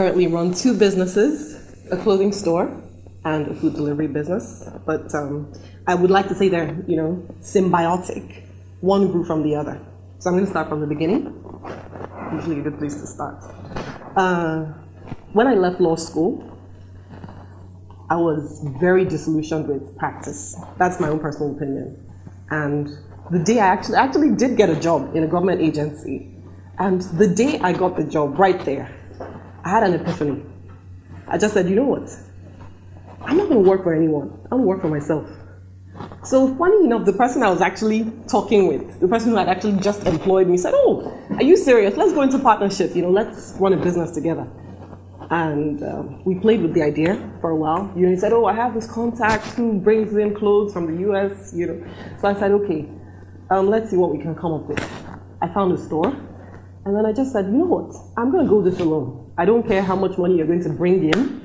currently run two businesses, a clothing store and a food delivery business. But I would like to say they're, symbiotic. One grew from the other. So I'm going to start from the beginning. Usually a good place to start. When I left law school, I was very disillusioned with practice. That's my own personal opinion. And the day I actually did get a job in a government agency. And the day I got the job, right there, I had an epiphany. I just said, you know what? I'm not going to work for anyone. I'm going to work for myself. So funny enough, the person I was actually talking with, the person who had actually just employed me, said, oh, are you serious? Let's go into partnership. Let's run a business together. And we played with the idea for a while. He said, oh, I have this contact who brings in clothes from the US, So I said, okay, let's see what we can come up with. I found a store. And then I just said, you know what? I'm going to go this alone. I don't care how much money you're going to bring in,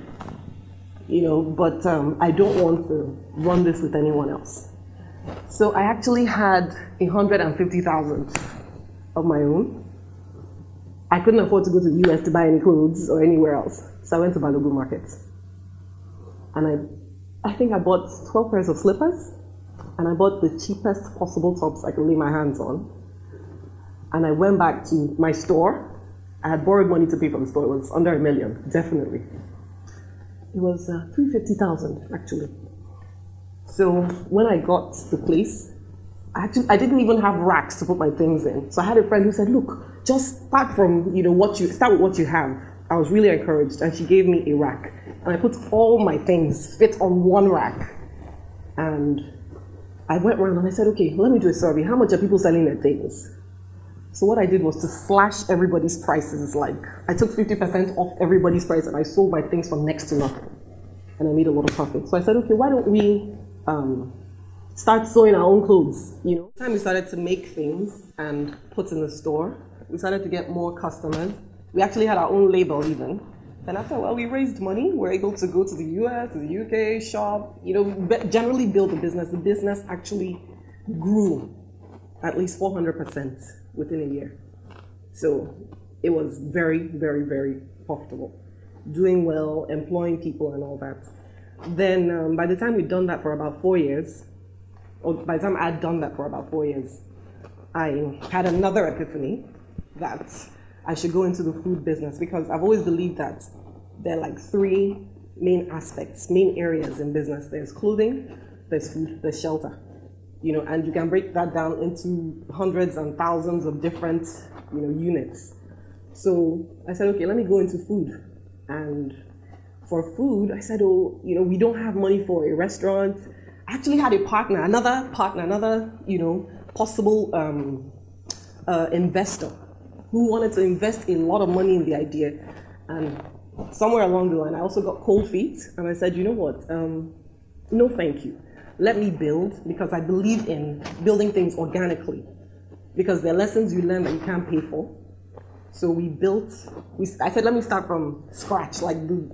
but I don't want to run this with anyone else. So I actually had 150,000 of my own. I couldn't afford to go to the US to buy any clothes or anywhere else. So I went to Balogun Market. And I think I bought 12 pairs of slippers. And I bought the cheapest possible tops I could lay my hands on. And I went back to my store. I had borrowed money to pay for the store. It was under $1 million, definitely. It was 350,000 actually. So when I got the place, I didn't even have racks to put my things in. So I had a friend who said, look, just start from start with what you have. I was really encouraged, and she gave me a rack. And I put all my things fit on one rack. And I went around and I said, okay, let me do a survey. How much are people selling their things? So what I did was to slash everybody's prices. Like, I took 50% off everybody's price and I sold my things for next to nothing. And I made a lot of profit. So I said, okay, why don't we start sewing our own clothes? The time we started to make things and put in the store, we started to get more customers. We actually had our own label even. And after a while, we raised money. We were able to go to the US, to the UK, shop, generally build a business. The business actually grew at least 400%. Within a year. So it was very, very, very profitable. Doing well, employing people and all that. Then by the time we'd done that for about 4 years, or by the time I'd done that for about 4 years, I had another epiphany that I should go into the food business, because I've always believed that there are like three main aspects, main areas in business. There's clothing, there's food, there's shelter. And you can break that down into hundreds and thousands of different, units. So I said, okay, let me go into food. And for food, I said, we don't have money for a restaurant. I actually had another possible investor who wanted to invest a lot of money in the idea. And somewhere along the line, I also got cold feet. And I said, you know what? No, thank you. Let me build, because I believe in building things organically, because there are lessons you learn that you can't pay for. So I said, let me start from scratch, like the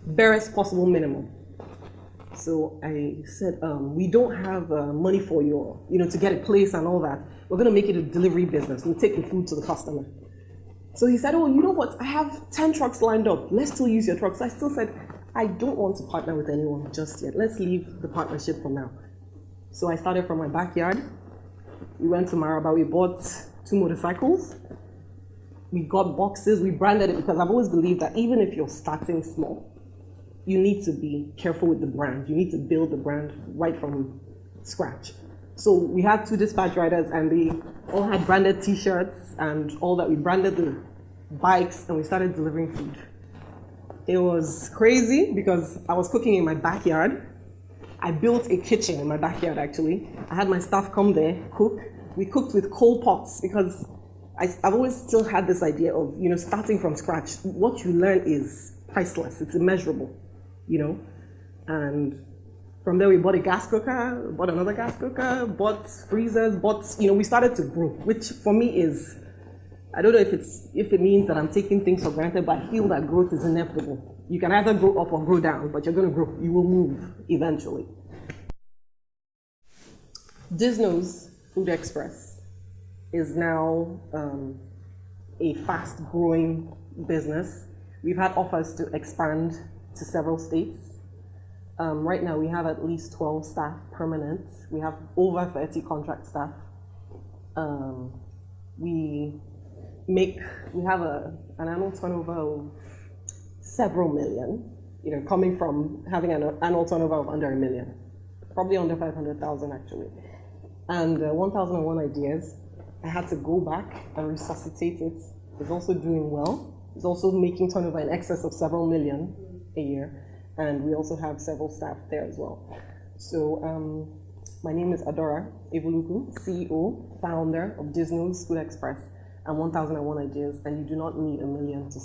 barest possible minimum. So I said, we don't have money for to get a place and all that. We're going to make it a delivery business. We'll take the food to the customer. So he said, oh, you know what? I have 10 trucks lined up. Let's still use your trucks. I still said, I don't want to partner with anyone just yet. Let's leave the partnership for now. So I started from my backyard. We went to Maraba. We bought 2 motorcycles. We got boxes. We branded it, because I've always believed that even if you're starting small, you need to be careful with the brand. You need to build the brand right from scratch. So we had 2 dispatch riders, and they all had branded T-shirts and all that. We branded the bikes, and we started delivering food. It was crazy because I was cooking in my backyard. I built a kitchen in my backyard, actually. I had my staff come there, cook. We cooked with coal pots, because I've always still had this idea of, starting from scratch. What you learn is priceless. It's immeasurable, And from there, we bought a gas cooker, bought another gas cooker, bought freezers, we started to grow, which for me is, I don't know if it means that I'm taking things for granted, but I feel that growth is inevitable. You can either grow up or grow down, but you're going to grow. You will move eventually. Diznos Food Express is now a fast-growing business We've had offers to expand to several states. Right now, we have at least 12 staff permanent. We have over 30 contract staff. We have an annual turnover of several million, coming from having an annual turnover of under $1 million, probably under 500,000 actually. And 1001 Ideas, I had to go back and resuscitate it. It's also doing well. It's also making turnover in excess of several million a year. And we also have several staff there as well. So my name is Adaora Evulukwu, CEO, founder of Diznos Food Express and 1001 Ideas, and you do not need $1 million to